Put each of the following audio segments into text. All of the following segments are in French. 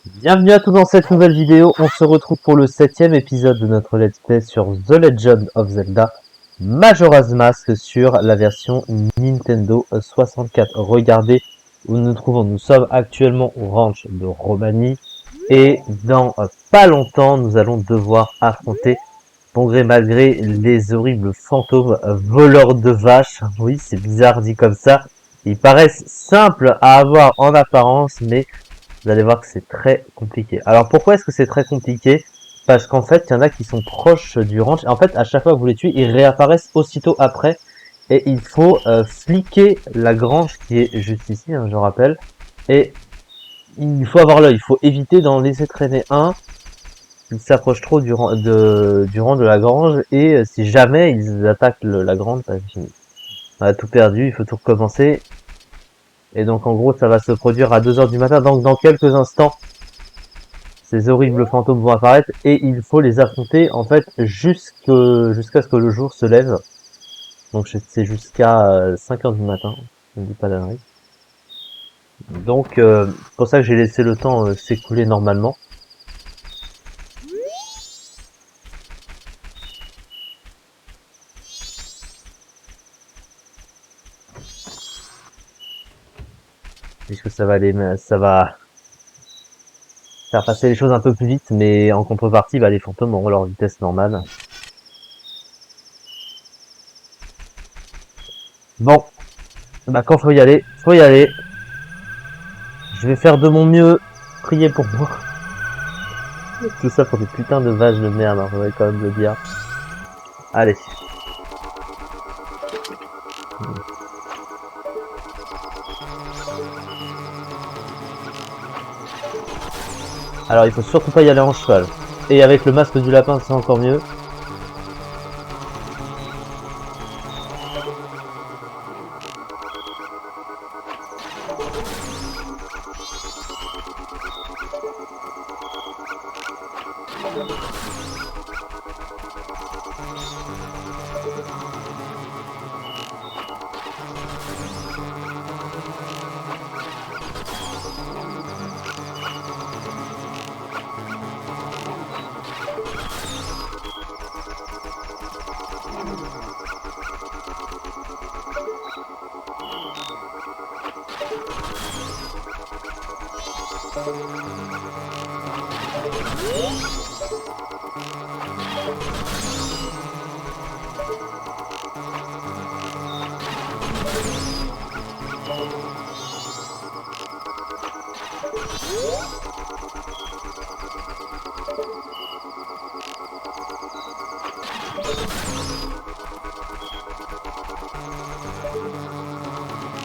Bienvenue à tous dans cette nouvelle vidéo, on se retrouve pour le 7ème épisode de notre let's play sur The Legend of Zelda Majora's Mask sur la version Nintendo 64. Regardez où nous nous trouvons, nous sommes actuellement au ranch de Romani et dans pas longtemps nous allons devoir affronter, bon gré mal gré, les horribles fantômes voleurs de vaches. Oui, c'est bizarre dit comme ça, ils paraissent simples à avoir en apparence mais vous allez voir que c'est très compliqué. Alors pourquoi est-ce que c'est très compliqué? Parce qu'en fait, il y en a qui sont proches du ranch. En fait, à chaque fois que vous les tuez, ils réapparaissent aussitôt après. Et il faut fliquer la grange qui est juste ici, hein, je rappelle. Et il faut avoir l'œil. Il faut éviter d'en laisser traîner un. Ils s'approchent trop du rang de la grange. Et si jamais ils attaquent la grange, bah, c'est fini. On a tout perdu. Il faut tout recommencer. Et donc en gros, ça va se produire à 2 h du matin. Donc dans quelques instants, ces horribles fantômes vont apparaître et il faut les affronter en fait jusqu'à ce que le jour se lève. Donc c'est jusqu'à 5 h du matin, je ne dis pas d'annerie. Donc c'est pour ça que j'ai laissé le temps s'écouler normalement. Puisque ça va faire passer les choses un peu plus vite, mais en contrepartie, bah, les fantômes auront leur vitesse normale. Bon, bah quand faut y aller, faut y aller. Je vais faire de mon mieux, priez pour moi. Tout ça pour des putains de vaches de merde, hein, faudrait quand même le dire. Allez. Alors il faut surtout pas y aller en cheval. Et avec le masque du lapin c'est encore mieux.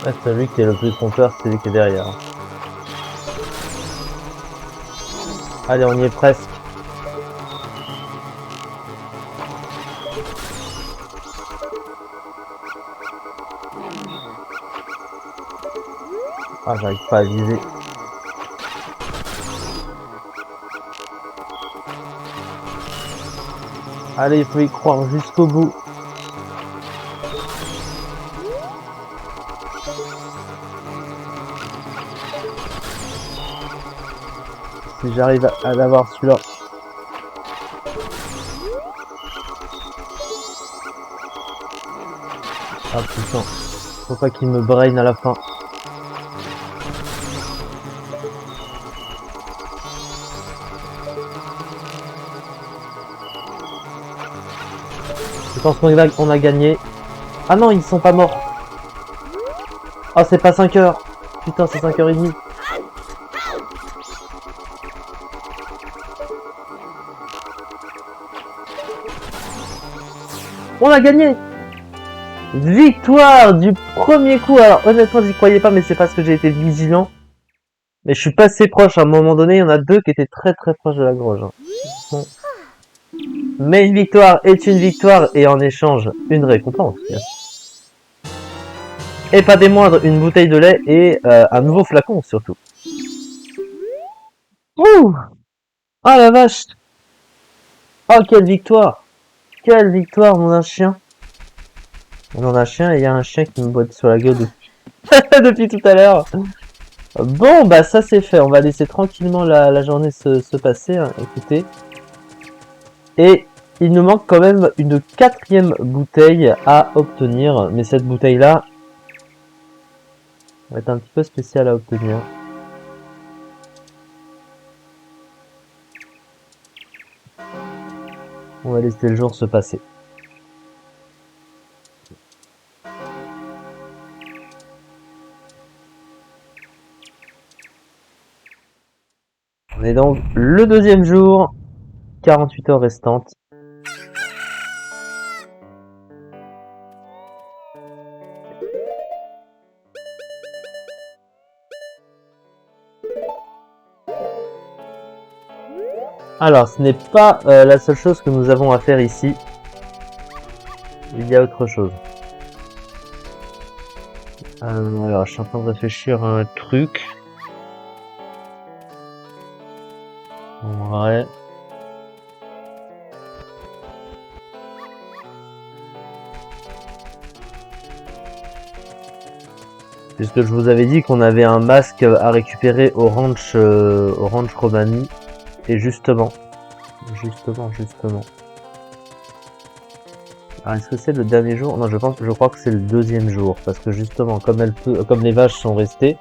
Ouais, celui qui est le plus trompeur, c'est celui qui est derrière. Allez, on y est presque. Ah, j'arrive pas à viser. Allez, il faut y croire jusqu'au bout. Si j'arrive à l'avoir celui-là. Ah putain. Faut pas qu'il me brain à la fin. Je pense qu'on a gagné. Ah non, ils sont pas morts. Ah, c'est pas 5 heures. Putain, c'est 5h30. On a gagné! Victoire du premier coup. Alors honnêtement, j'y croyais pas, mais c'est parce que j'ai été vigilant. Mais je suis passé proche. À un moment donné, il y en a deux qui étaient très très proches de la grange. Bon. Mais une victoire est une victoire et en échange, une récompense. Et pas des moindres, une bouteille de lait et un nouveau flacon surtout. Ouh! Ah la vache! Oh quelle victoire! Quelle victoire, mon chien! On en a un chien et il y a un chien qui me botte sur la gueule depuis, depuis tout à l'heure. Bon, bah ça c'est fait. On va laisser tranquillement la journée se passer. Hein. Écoutez. Et il nous manque quand même une 4e bouteille à obtenir. Mais cette bouteille-là va être un petit peu spéciale à obtenir. On va laisser le jour se passer. On est donc le 2e jour, 48 heures restantes. Alors, ce n'est pas la seule chose que nous avons à faire ici. Il y a autre chose. Alors, je suis en train de réfléchir à un truc. Ouais. Puisque je vous avais dit qu'on avait un masque à récupérer au ranch Romani. Et justement. Alors, est-ce que c'est le dernier jour? Non, je crois que c'est le 2e jour. Parce que justement, comme les vaches sont restées.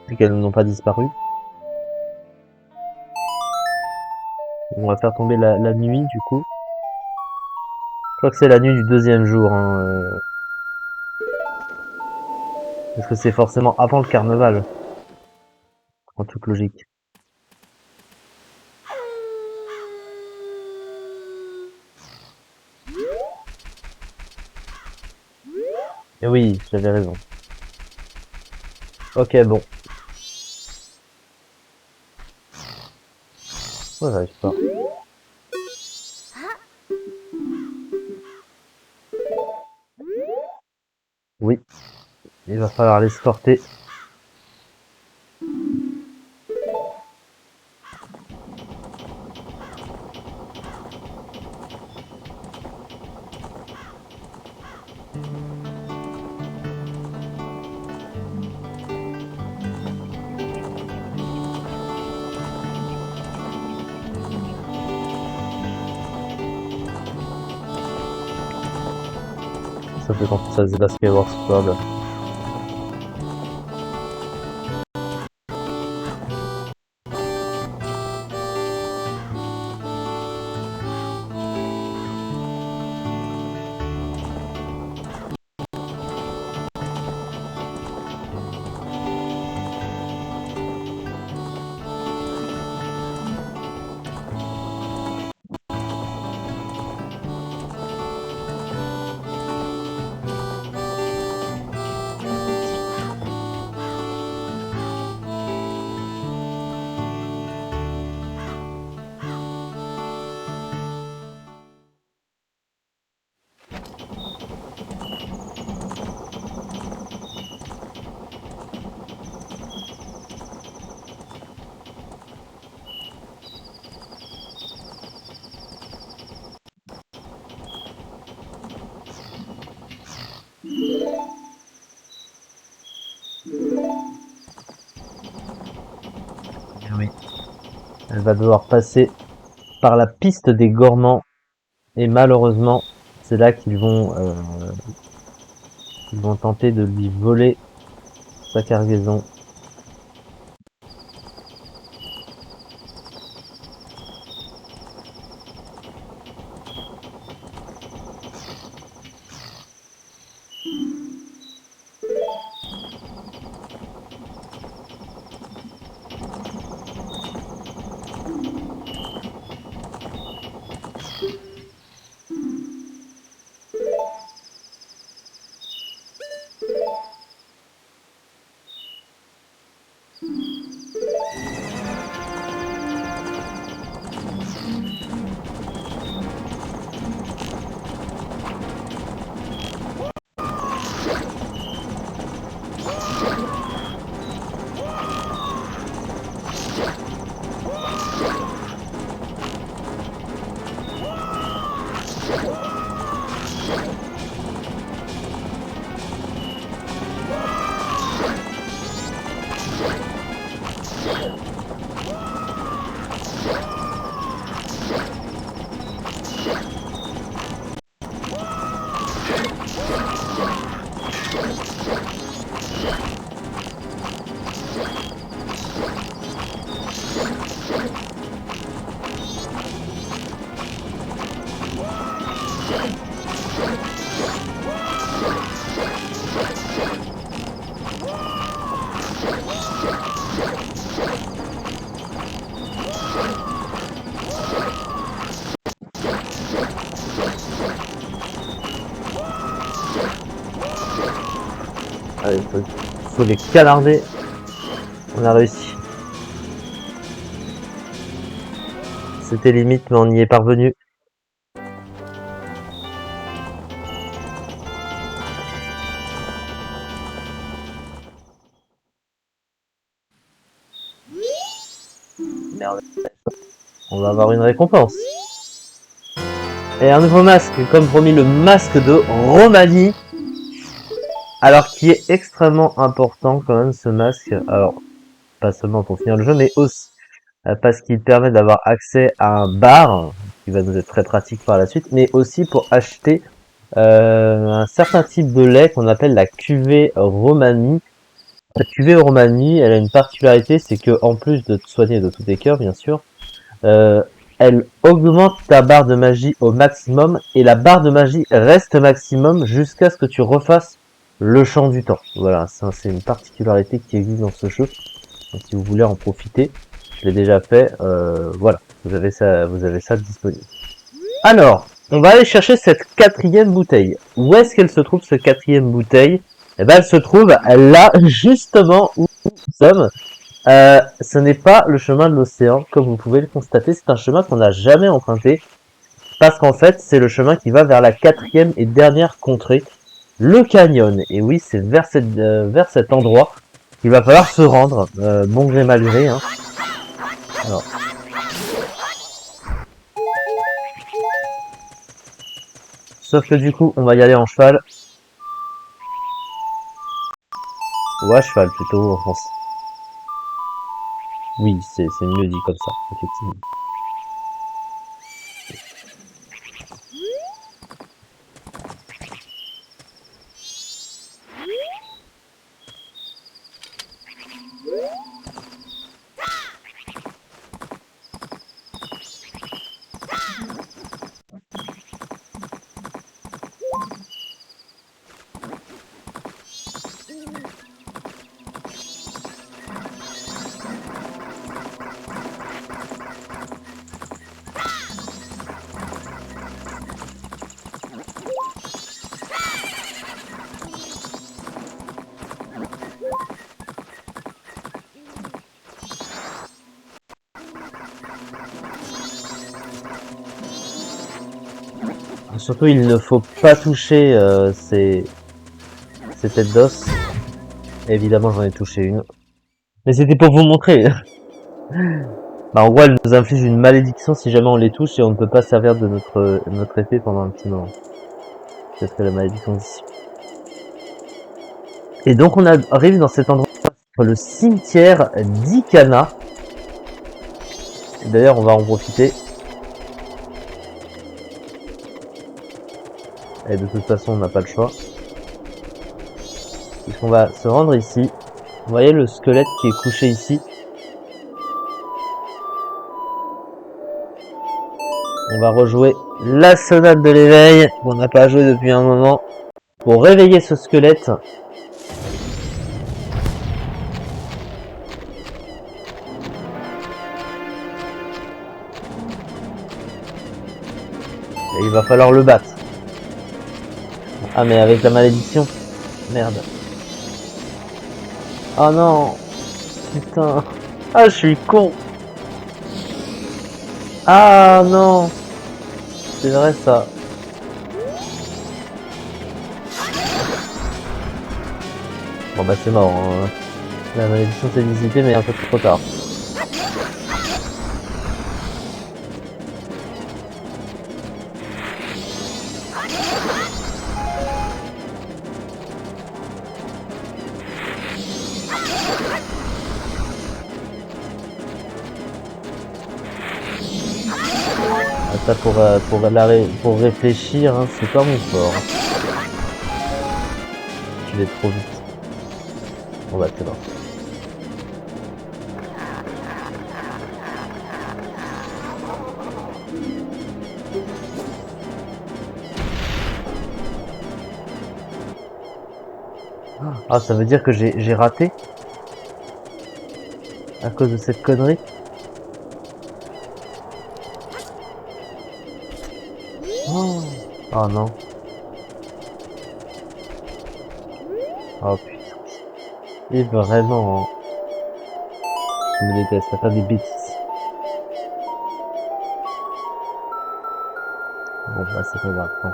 Et qu'elles n'ont pas disparu. On va faire tomber la nuit, du coup. Je crois que c'est la nuit du 2e jour. Hein, Parce que c'est forcément avant le carnaval. En toute logique. Et oui, j'avais raison. Ok, bon. Oh, j'arrive pas. Oui. Il va falloir l'escorter. Ça fait quand ça faisait la Skyward Sword. Oui. Elle va devoir passer par la piste des gourmands. Et malheureusement, c'est là ils vont tenter de lui voler sa cargaison. Allez, faut les canarder. On a réussi. C'était limite, mais on y est parvenu. Merde. On va avoir une récompense. Et un nouveau masque, comme promis, le masque de Romani. Alors, qui est extrêmement important quand même, ce masque. Alors, pas seulement pour finir le jeu, mais aussi parce qu'il permet d'avoir accès à un bar, qui va nous être très pratique par la suite, mais aussi pour acheter un certain type de lait qu'on appelle la cuvée Romani. La cuvée Romani, elle a une particularité, c'est que en plus de te soigner de tous tes cœurs, bien sûr, elle augmente ta barre de magie au maximum, et la barre de magie reste maximum jusqu'à ce que tu refasses le champ du temps. Voilà, ça c'est une particularité qui existe dans ce jeu. Donc, si vous voulez en profiter, je l'ai déjà fait, voilà, vous avez ça disponible. Alors, on va aller chercher cette 4e bouteille. Où est-ce qu'elle se trouve, cette 4e bouteille? Eh ben, elle se trouve là, justement, où nous sommes. Ce n'est pas le chemin de l'océan, comme vous pouvez le constater. C'est un chemin qu'on n'a jamais emprunté. Parce qu'en fait, c'est le chemin qui va vers la 4e et dernière contrée, le canyon. Et oui, c'est vers cet endroit qu'il va falloir se rendre, bon gré mal gré. Hein. Alors. Sauf que du coup, on va y aller en cheval. Ou à cheval plutôt en France. Oui, c'est mieux dit comme ça, effectivement. Surtout, il ne faut pas toucher ces têtes d'os. Évidemment, j'en ai touché une. Mais c'était pour vous montrer. Bah, en gros, elle nous inflige une malédiction si jamais on les touche et on ne peut pas servir de notre épée pendant un petit moment. Peut-être que la malédiction dissipe. Et donc, on arrive dans cet endroit, le cimetière d'Ikana. D'ailleurs, on va en profiter. Et de toute façon, on n'a pas le choix. Puisqu'on va se rendre ici. Vous voyez le squelette qui est couché ici. On va rejouer la sonate de l'éveil, qu'on n'a pas joué depuis un moment, pour réveiller ce squelette. Et il va falloir le battre. Ah, mais avec la malédiction. Merde. Oh non. Putain. Ah, je suis con. Ah non. C'est vrai ça. Bon bah c'est mort. Hein. La malédiction s'est dissipée mais un peu trop tard. Ça pour réfléchir, hein, c'est pas mon fort. Je vais trop vite. On va te voir. Ah, ça veut dire que j'ai raté à cause de cette connerie. Oh, oh non. Oh putain. Et vraiment, hein. Je me déteste, ça fait des bêtises. Bon, bah c'est pas grave. Hein.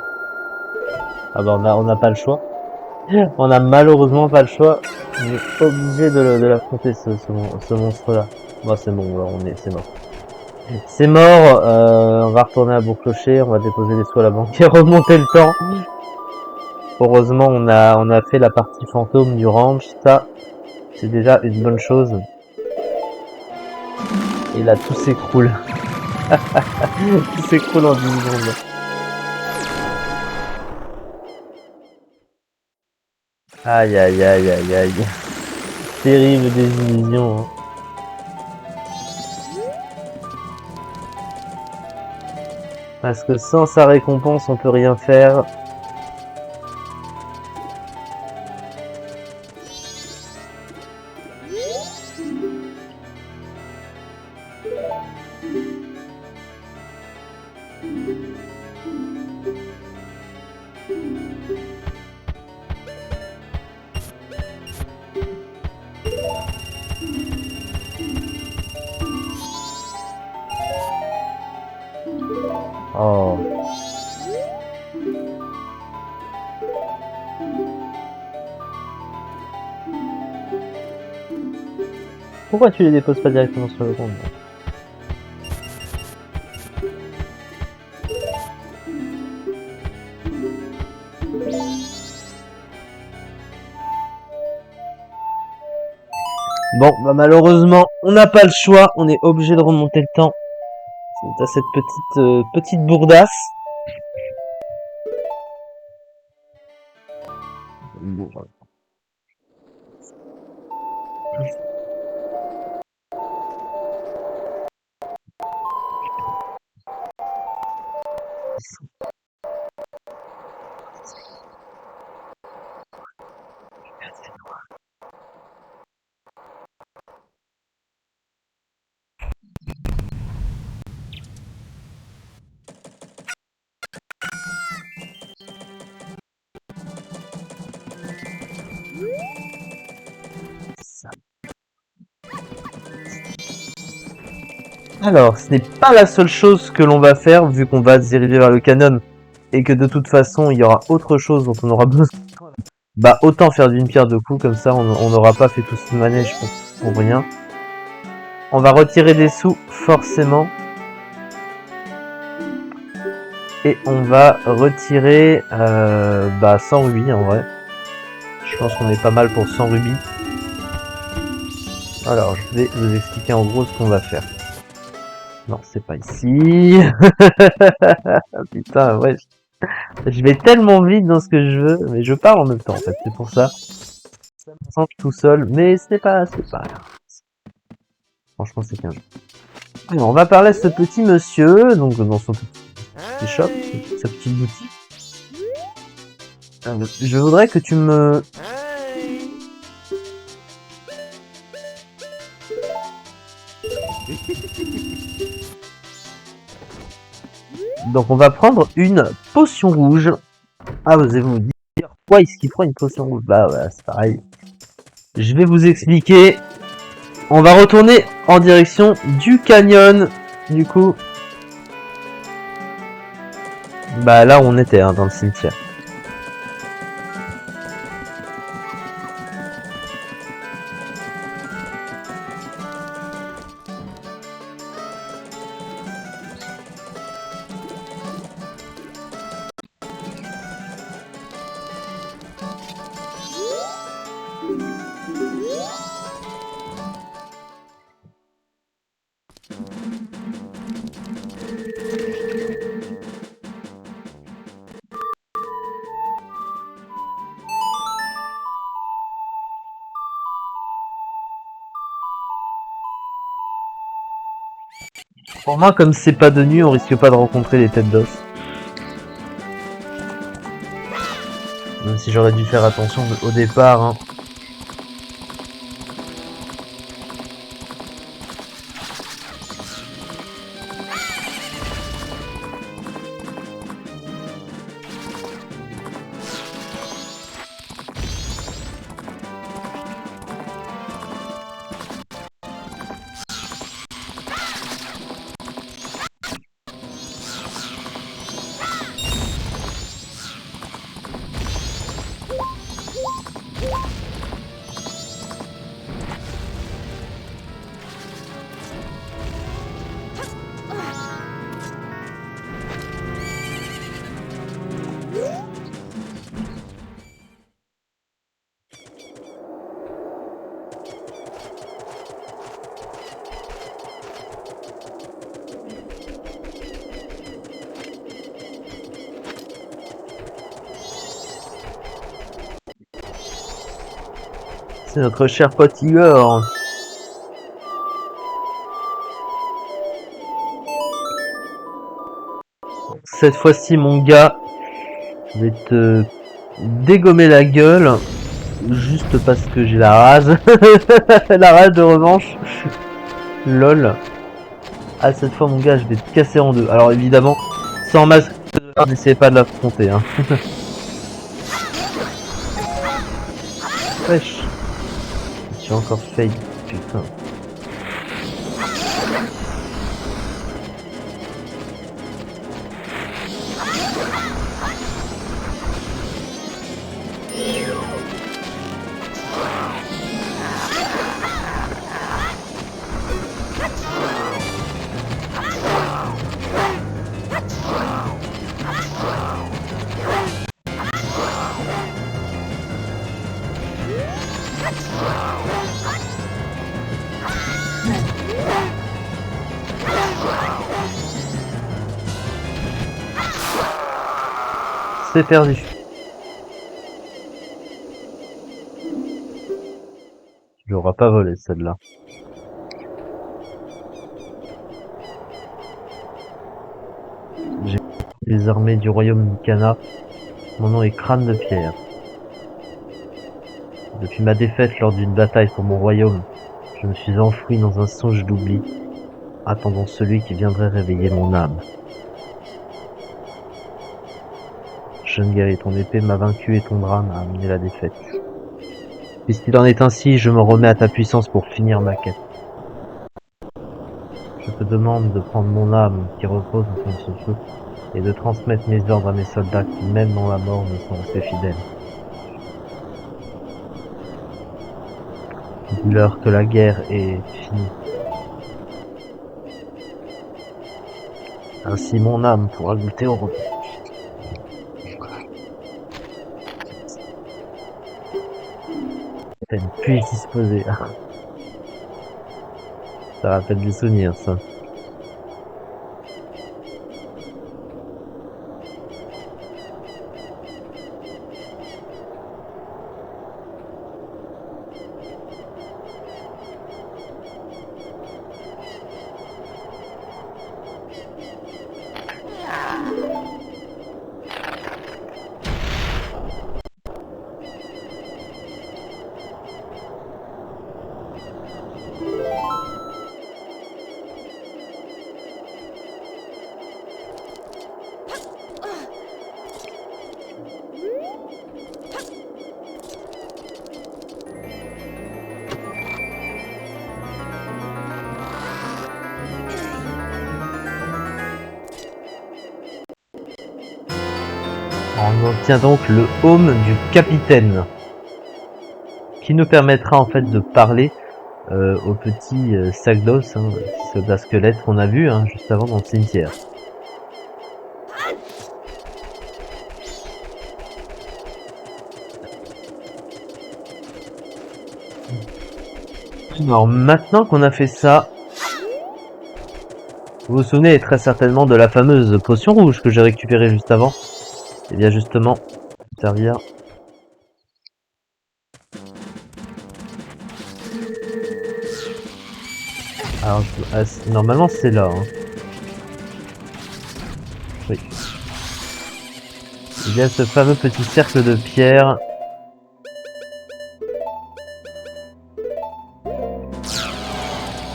Ah bah on a pas le choix. On a malheureusement pas le choix. On est obligé de l'affronter ce monstre-là. Bon, c'est bon, alors c'est mort. C'est mort, on va retourner à Bourg-Clocher, on va déposer les sous à la banque et remonter le temps. Heureusement, on a fait la partie fantôme du ranch, ça, c'est déjà une bonne chose. Et là, tout s'écroule. Tout s'écroule en 10 secondes. Aïe, aïe, aïe, aïe, aïe. Terrible désillusion, hein. Parce que sans sa récompense, on peut rien faire. Oh. Pourquoi tu les déposes pas directement sur le compte? Bon, bah malheureusement, on n'a pas le choix, on est obligé de remonter le temps. T'as cette petite bourdasse. Bon, voilà. Alors, ce n'est pas la seule chose que l'on va faire, vu qu'on va se diriger vers le canon, et que de toute façon, il y aura autre chose dont on aura besoin. Bah, autant faire d'une pierre deux coups, comme ça, on n'aura pas fait tout ce manège pour rien. On va retirer des sous, forcément. Et on va retirer 100 rubis, en vrai. Je pense qu'on est pas mal pour 100 rubis. Alors, je vais vous expliquer en gros ce qu'on va faire. Non, c'est pas ici. Putain, ouais. Je vais tellement vite dans ce que je veux, mais je parle en même temps, en fait. C'est pour ça. Ça me semble tout seul, mais c'est pas grave. Franchement, c'est qu'un jeu. Alors, on va parler à ce petit monsieur, donc dans son petit shop, sa petite boutique. Je voudrais que tu me... Donc on va prendre une potion rouge. Ah, vous allez vous dire, pourquoi est-ce qu'il prend une potion rouge? Bah ouais, c'est pareil. Je vais vous expliquer. On va retourner en direction du canyon. Du coup, bah là on était dans le cimetière. Au moins, comme c'est pas de nuit, on risque pas de rencontrer les têtes d'os. Même si j'aurais dû faire attention au départ. Hein. C'est notre cher pote Igor. Cette fois-ci, mon gars, je vais te dégommer la gueule. Juste parce que j'ai la rage. La rage de revanche. Lol. Ah, cette fois, mon gars, je vais te casser en deux. Alors, évidemment, sans masque, n'essayez pas de l'affronter. Hein. Wesh. Je suis encore fail. Putain. C'est perdu. Tu l'auras pas volé celle-là. J'ai les armées du royaume d'Ikana. Mon nom est Crâne de Pierre. Depuis ma défaite lors d'une bataille pour mon royaume, je me suis enfoui dans un songe d'oubli, attendant celui qui viendrait réveiller mon âme. Jeune guerrier, ton épée m'a vaincu et ton bras m'a amené la défaite. Puisqu'il en est ainsi, je me remets à ta puissance pour finir ma quête. Je te demande de prendre mon âme qui repose au fond de ce feu et de transmettre mes ordres à mes soldats qui, même dans la mort, me sont restés fidèles. Dis-leur que la guerre est finie. Ainsi mon âme pourra goûter au repos. T'as une puce disposée. Ça rappelle des souvenirs, ça. On obtient donc le home du capitaine, qui nous permettra en fait de parler au petit sac d'os, hein, petit soldat squelette qu'on a vu hein, juste avant dans le cimetière. Alors maintenant qu'on a fait ça, vous vous souvenez très certainement de la fameuse potion rouge que j'ai récupérée juste avant. Et bien justement, servir. Alors normalement c'est là. Hein. Oui. Il y a ce fameux petit cercle de pierre.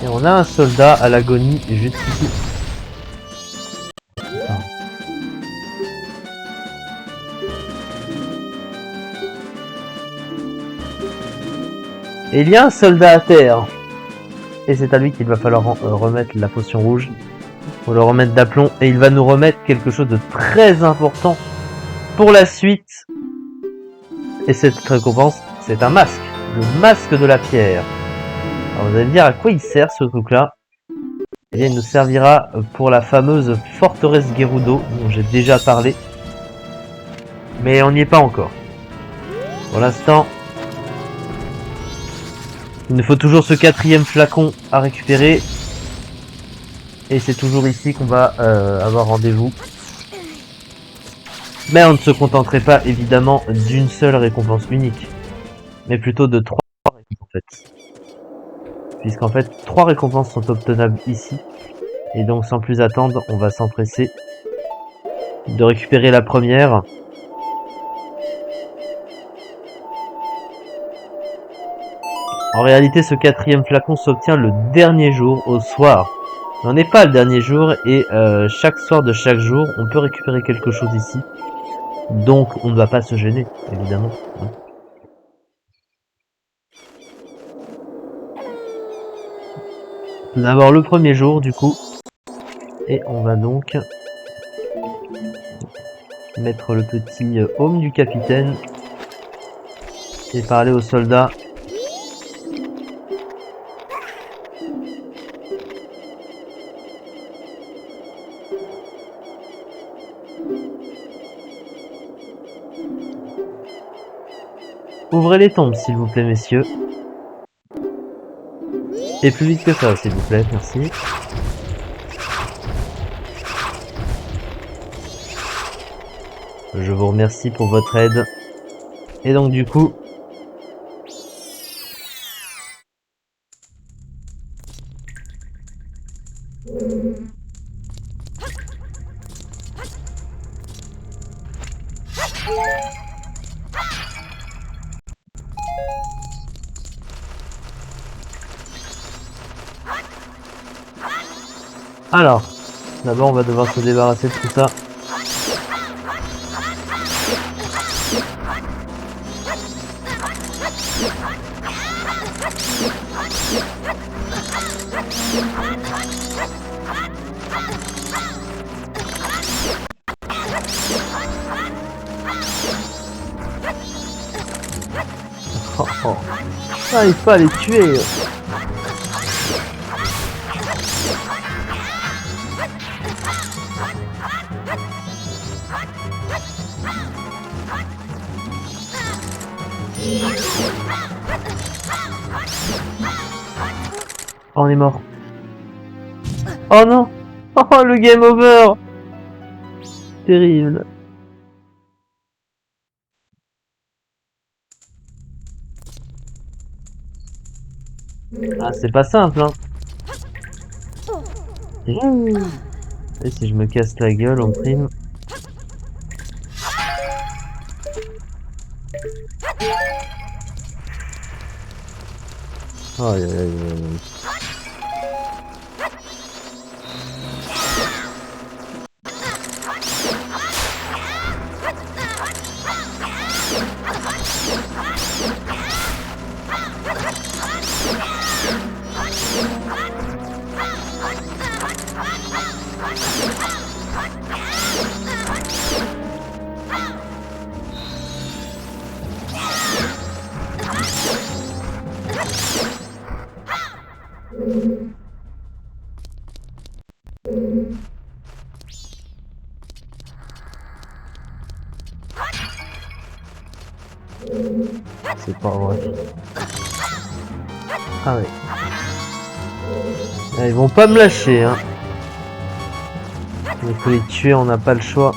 Et on a un soldat à l'agonie juste ici. Et il y a un soldat à terre. Et c'est à lui qu'il va falloir remettre la potion rouge. Pour le remettre d'aplomb. Et il va nous remettre quelque chose de très important pour la suite. Et cette récompense, c'est un masque. Le masque de la pierre. Alors vous allez me dire à quoi il sert ce truc là. Eh bien il nous servira pour la fameuse forteresse Gerudo dont j'ai déjà parlé. Mais on n'y est pas encore. Pour l'instant, il nous faut toujours ce 4e flacon à récupérer. Et c'est toujours ici qu'on va avoir rendez-vous. Mais on ne se contenterait pas évidemment d'une seule récompense unique. Mais plutôt de 3 récompenses en fait. Puisqu'en fait 3 récompenses sont obtenables ici. Et donc sans plus attendre, on va s'empresser de récupérer la première. En réalité, ce 4e flacon s'obtient le dernier jour, au soir. On n'est pas le dernier jour et chaque soir de chaque jour, on peut récupérer quelque chose ici. Donc on ne va pas se gêner, évidemment. Tout d'abord le premier jour du coup. Et on va donc mettre le petit home du capitaine. Et parler aux soldats. Ouvrez les tombes s'il vous plaît messieurs. Et plus vite que ça s'il vous plaît, merci. Je vous remercie pour votre aide. Et donc du coup... Alors, d'abord on va devoir se débarrasser de tout ça. Oh, oh. Ah, il faut les tuer. Oh, on est mort. Oh non. Oh, le game over. Terrible. Ah, c'est pas simple, hein. Et si je me casse la gueule en prime. Aïe aïe aïe aïe. C'est pas vrai. Ah ouais. Ah, ils vont pas me lâcher, hein. Il faut les tuer, on n'a pas le choix.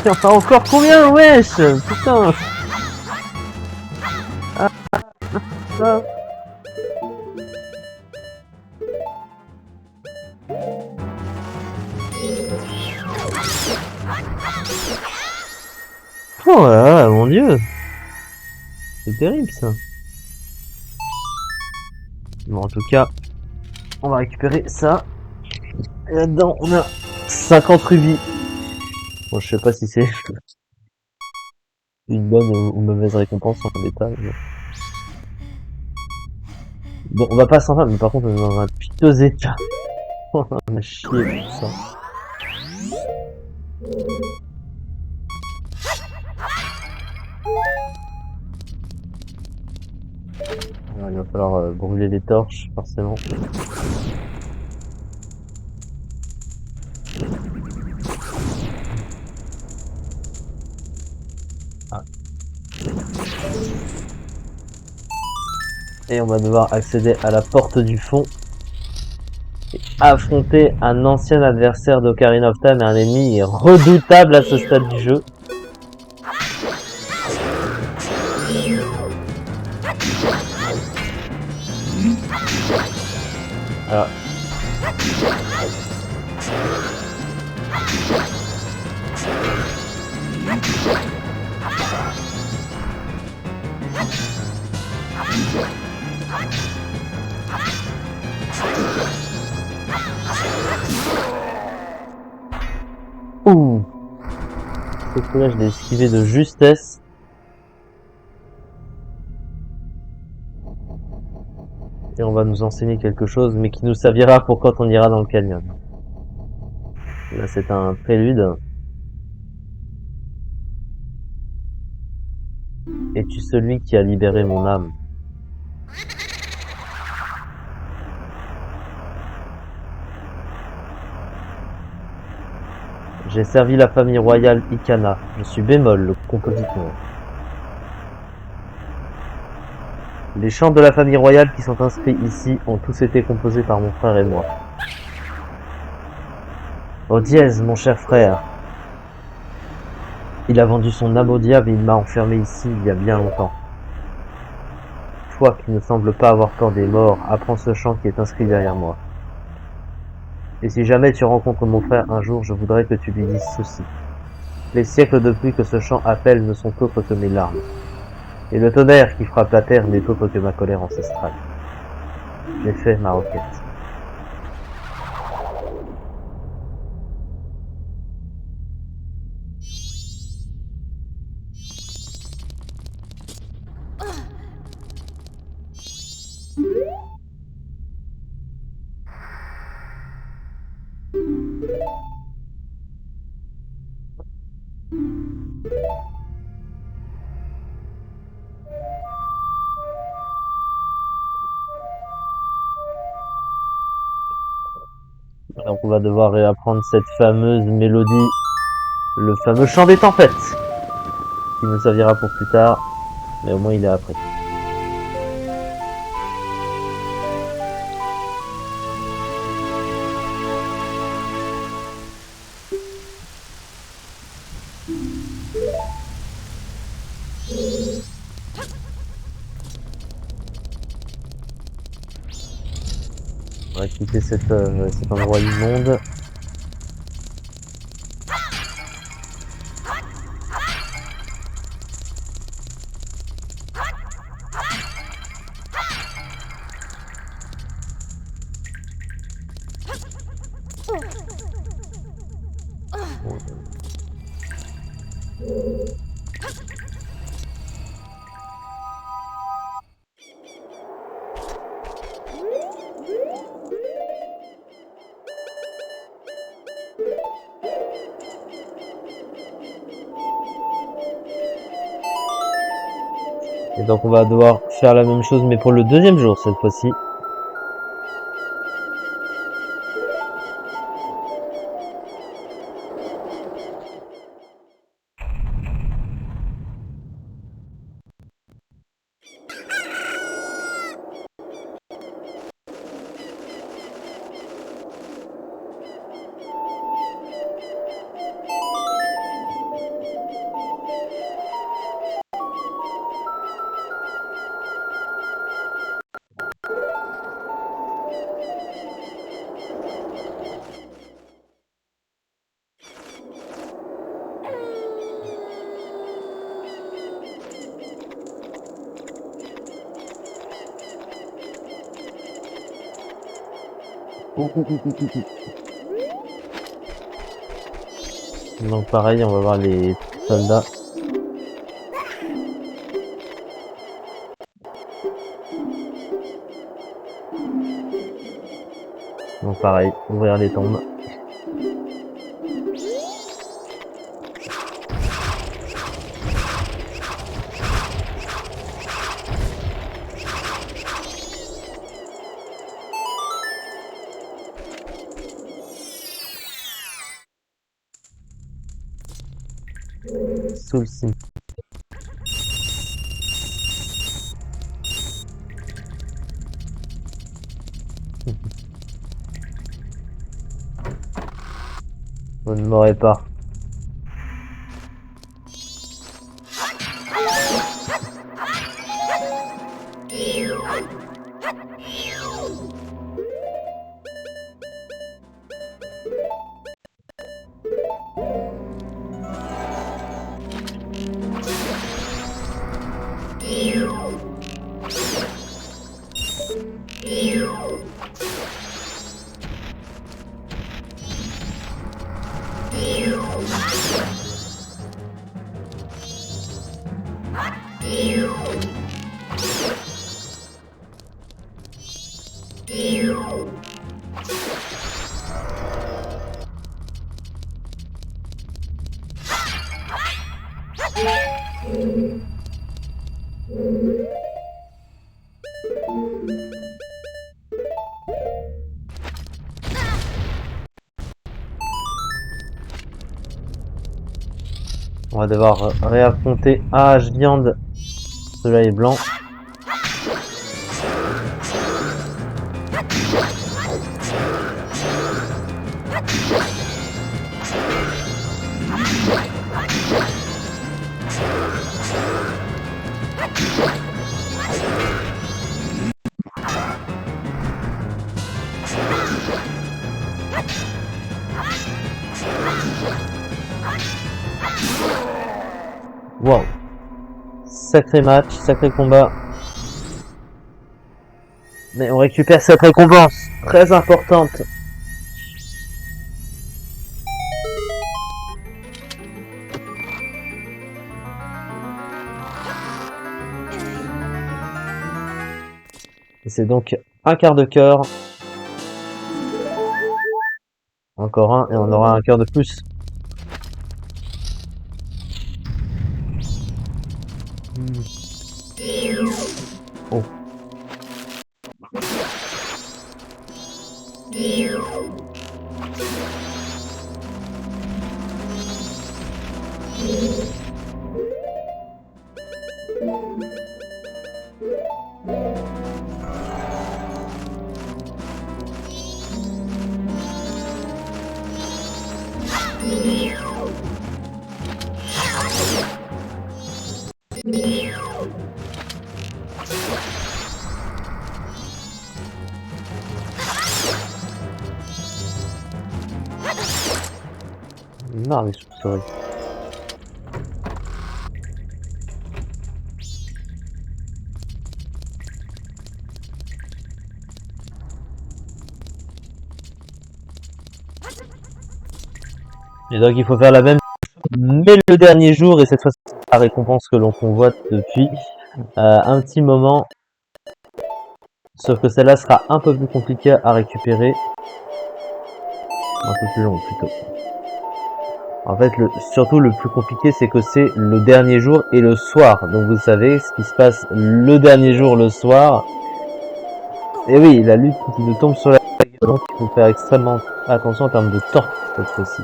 Enfin, encore combien, wesh, putain. Ah, ah. Dieu! C'est terrible ça. Bon, en tout cas, on va récupérer ça. Et là-dedans, on a 50 rubis. Bon, je sais pas si c'est une bonne ou mauvaise récompense en l'état. Mais... bon, on va pas s'en faire, mais par contre, on est dans un piteux état. On a chié tout ça. Alors, il va falloir brûler les torches, forcément. Ah. Et on va devoir accéder à la porte du fond et affronter un ancien adversaire d'Ocarina of Time et un ennemi redoutable à ce stade du jeu. Alors, ouh, ce coup-là, je l'ai esquivé de justesse. Et on va nous enseigner quelque chose, mais qui nous servira pour quand on ira dans le canyon. Là, c'est un prélude. Es-tu celui qui a libéré mon âme? J'ai servi la famille royale Ikana. Je suis Bémol, le compositeur. Les chants de la famille royale qui sont inscrits ici ont tous été composés par mon frère et moi. Oh dièse, mon cher frère. Il a vendu son âme au diable et il m'a enfermé ici il y a bien longtemps. Toi qui ne sembles pas avoir peur des morts, apprends ce chant qui est inscrit derrière moi. Et si jamais tu rencontres mon frère un jour, je voudrais que tu lui dises ceci. Les siècles de pluie que ce chant appelle ne sont autres que mes larmes. Et le tonnerre qui frappe la terre n'est autre que ma colère ancestrale. J'ai fait ma requête. Donc on va devoir réapprendre cette fameuse mélodie, le fameux chant des tempêtes, qui nous servira pour plus tard, mais au moins il est appris. On va quitter cet endroit immonde. Et donc on va devoir faire la même chose mais pour le deuxième jour cette fois-ci. Donc pareil, on va voir les soldats. Donc pareil, ouvrir les tombes. Sous le cimetière. Vous ne m'aurez pas. On va devoir réaffronter Viande. Celui-là est blanc. Wow. Sacré match, sacré combat. Mais on récupère cette récompense très importante. C'est donc un quart de cœur. Encore un et on aura un cœur de plus. Oh. Marre les chauves-souris. Et donc il faut faire la même, mais le dernier jour, et cette fois c'est la récompense que l'on convoite depuis un petit moment. Sauf que celle-là sera un peu plus compliquée à récupérer. Un peu plus long plutôt. En fait, surtout le plus compliqué, c'est que c'est le dernier jour et le soir. Donc vous savez, ce qui se passe le dernier jour, le soir. Et oui, la lutte qui nous tombe sur la gueule. Donc il faut faire extrêmement attention en termes de temps cette fois-ci.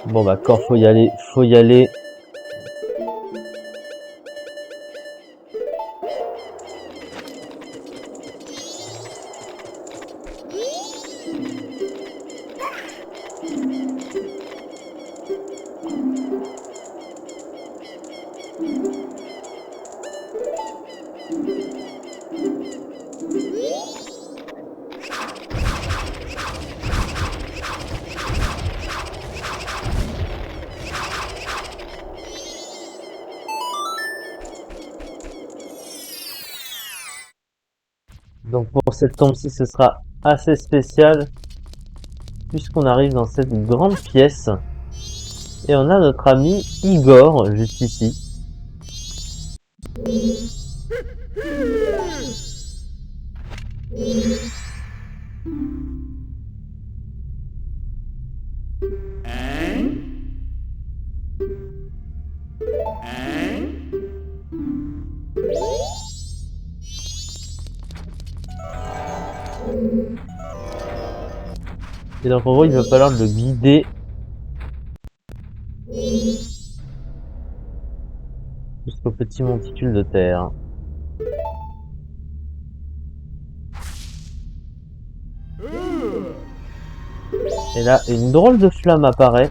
Bon bah quand faut y aller, faut y aller. Donc pour cette tombe-ci, ce sera assez spécial puisqu'on arrive dans cette grande pièce et on a notre ami Igor juste ici. Et donc en gros, il va falloir le guider jusqu'au petit monticule de terre. Et là, une drôle de flamme apparaît.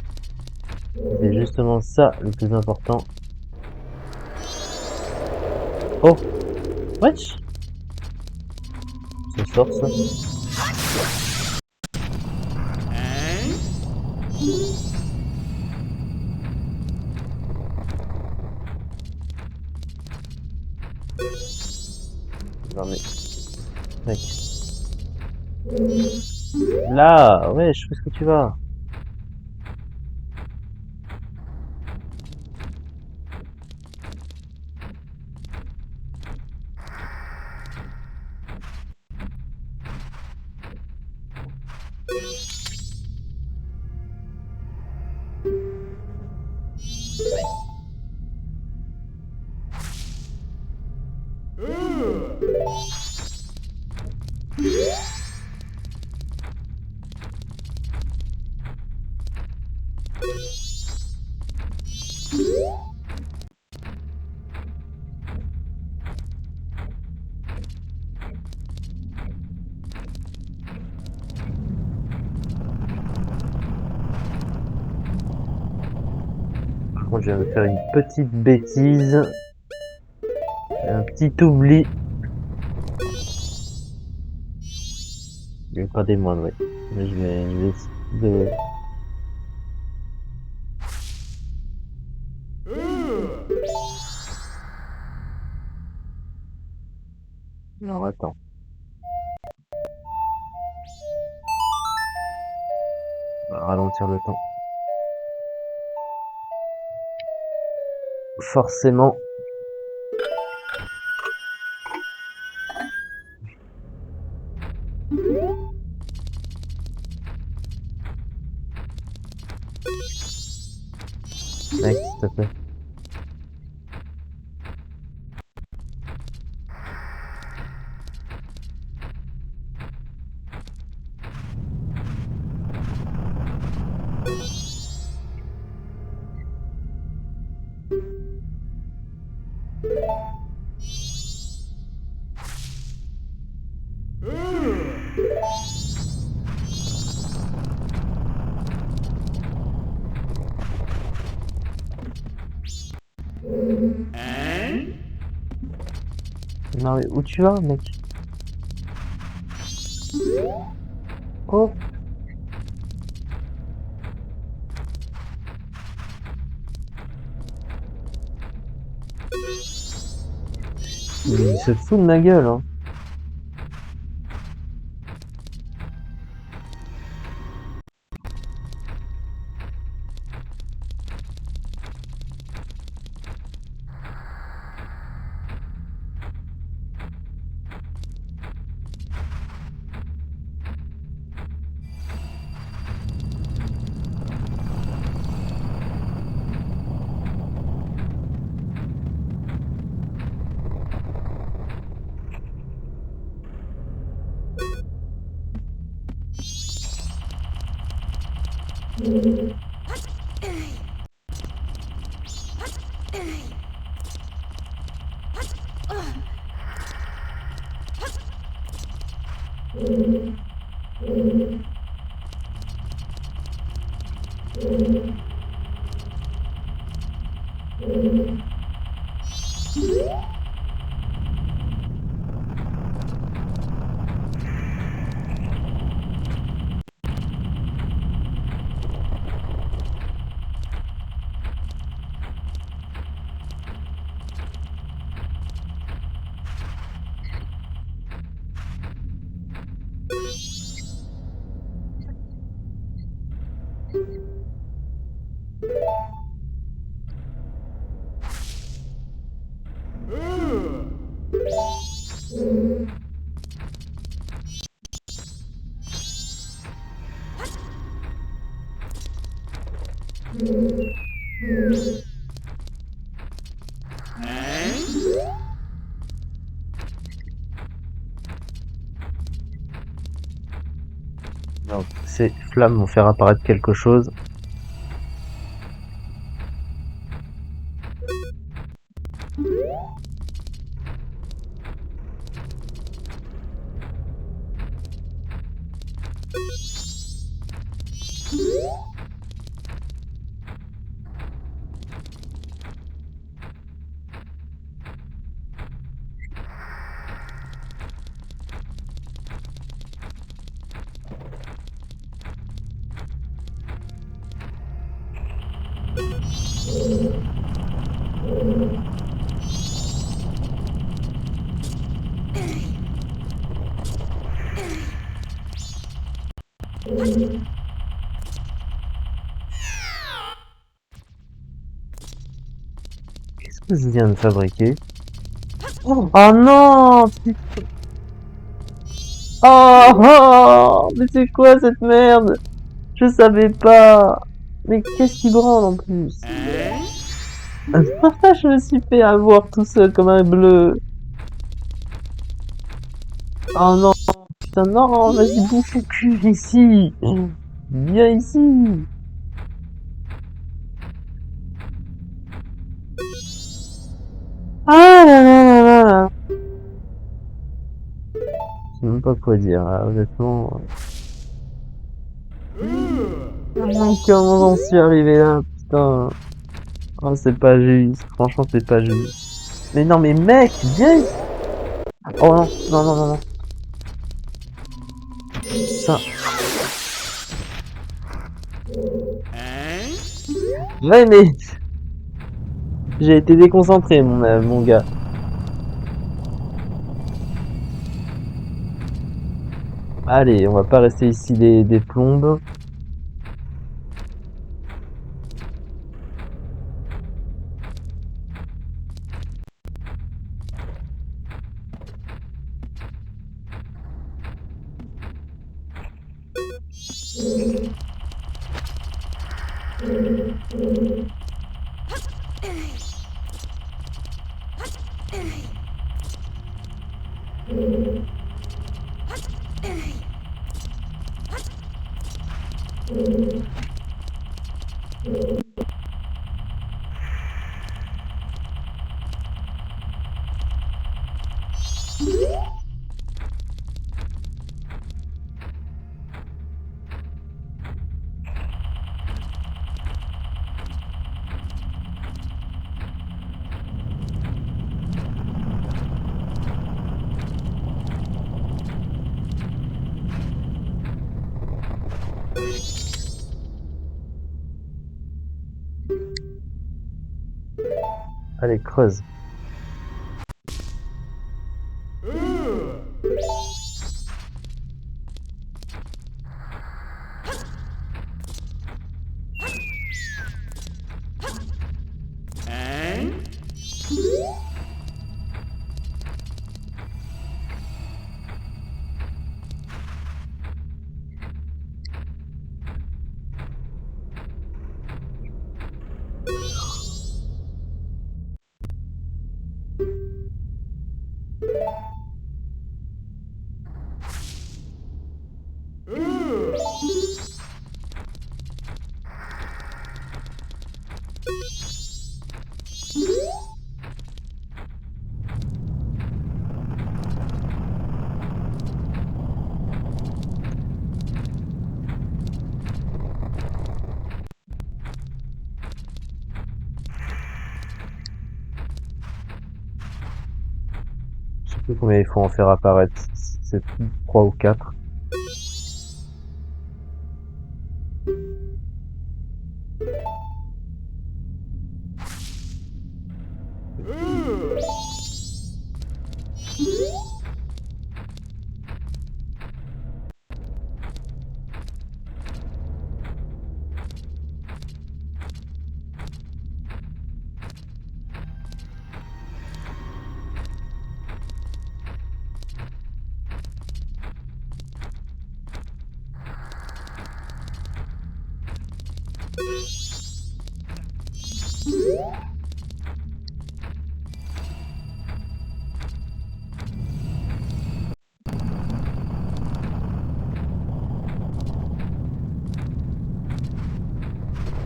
C'est justement ça le plus important. Oh, wesh, ça sort ça. Non mais, mec. Là, wesh, où est-ce que tu vas? Par contre, je viens de faire une petite bêtise. Un petit oubli. Pas des moindres, ouais. Mais je vais essayer de... Alors attends. On va ralentir le temps. Forcément. Mec, s'il te plaît. Non mais où tu vas, mec? Oh! Il se fout de ma gueule, hein. Donc, ces flammes vont faire apparaître quelque chose. Qu'est-ce que je viens de fabriquer? Oh non! Oh, oh! Mais c'est quoi cette merde? Je savais pas! Mais qu'est-ce qui branle en plus? Je me suis fait avoir tout seul comme un bleu. Oh non! Putain, non! Vas-y, bouffe au cul ici! Viens ici! Ah là là là là là! Je sais même pas quoi dire, là, honnêtement. Comment j'en suis arrivé là? Putain. Oh, c'est pas juste. Franchement, c'est pas juste. Mais non, mais mec, viens ici. Oh non, non, non, non, non. Ça. Ouais, mais j'ai été déconcentré, mon gars. Allez, on va pas rester ici des plombes. Allez, creuse. sais combien il faut en faire apparaître. C'est 3 ou 4.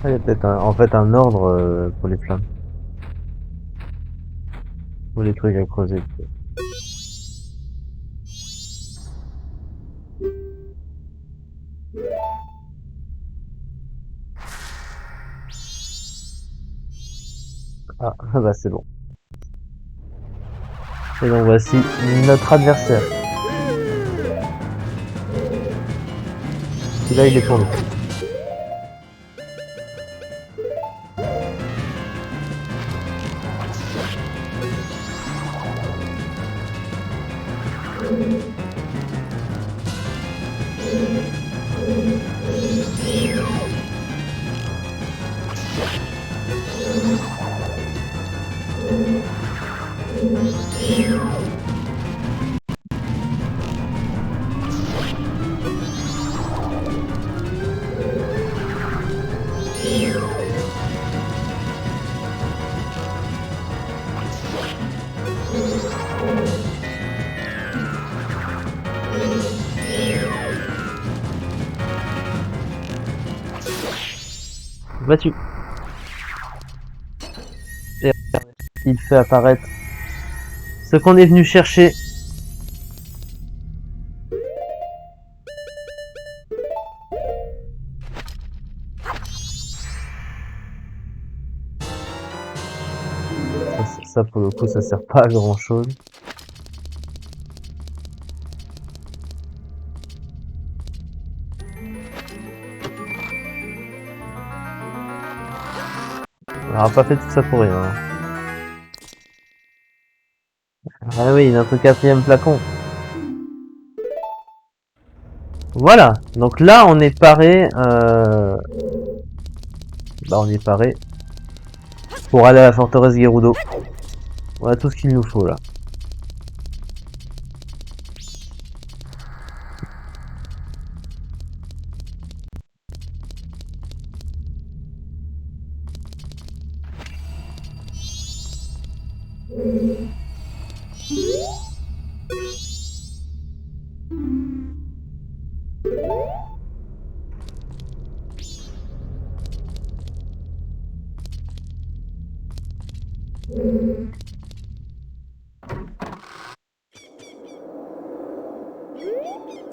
Ah, il y a peut-être en fait un ordre pour les flammes. Pour les trucs à creuser. Ah, bah c'est bon. Et donc voici notre adversaire. Celui-là, il est pour nous. Battu. Et il fait apparaître ce qu'on est venu chercher. Ça pour le coup, ça sert pas à grand chose. On n'aura pas fait tout ça pour rien. Hein. Ah oui, notre quatrième flacon. Voilà, donc là on est paré. Bah on est paré pour aller à la forteresse Gerudo. Voilà tout ce qu'il nous faut là.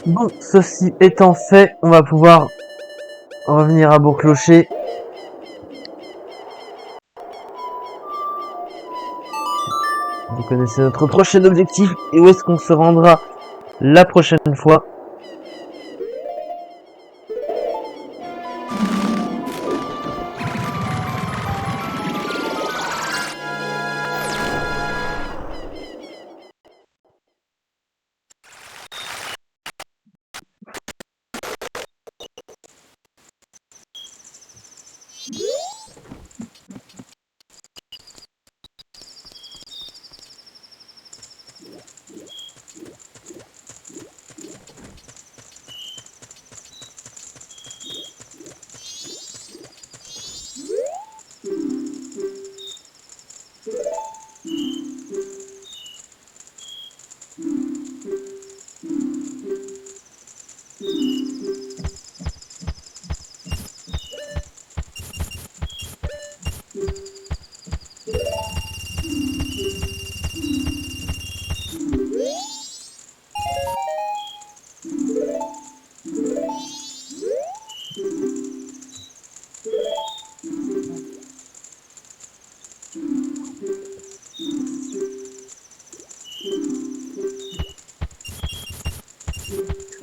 Bon, ceci étant fait, on va pouvoir revenir à Bourg-Clocher. Vous connaissez notre prochain objectif et où est-ce qu'on se rendra la prochaine fois.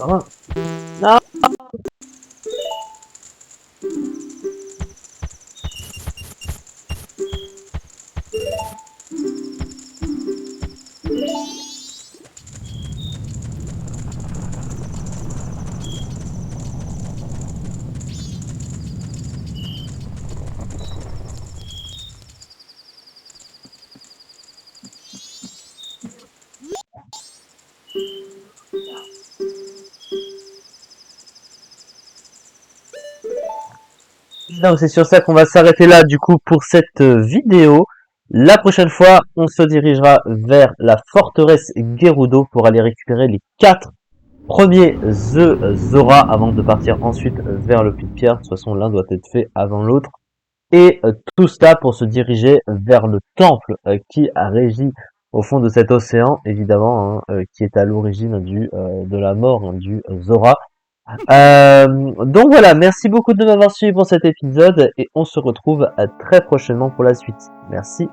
Ah, non. Donc c'est sur ça qu'on va s'arrêter là du coup pour cette vidéo. La prochaine fois, on se dirigera vers la forteresse Gerudo pour aller récupérer les 4 premiers œufs Zora avant de partir ensuite vers le puits de pierre. De toute façon, l'un doit être fait avant l'autre. Et tout cela pour se diriger vers le temple qui a régi au fond de cet océan, évidemment, hein, qui est à l'origine de la mort hein, du Zora. Donc voilà, merci beaucoup de m'avoir suivi pour cet épisode et on se retrouve très prochainement pour la suite. Merci.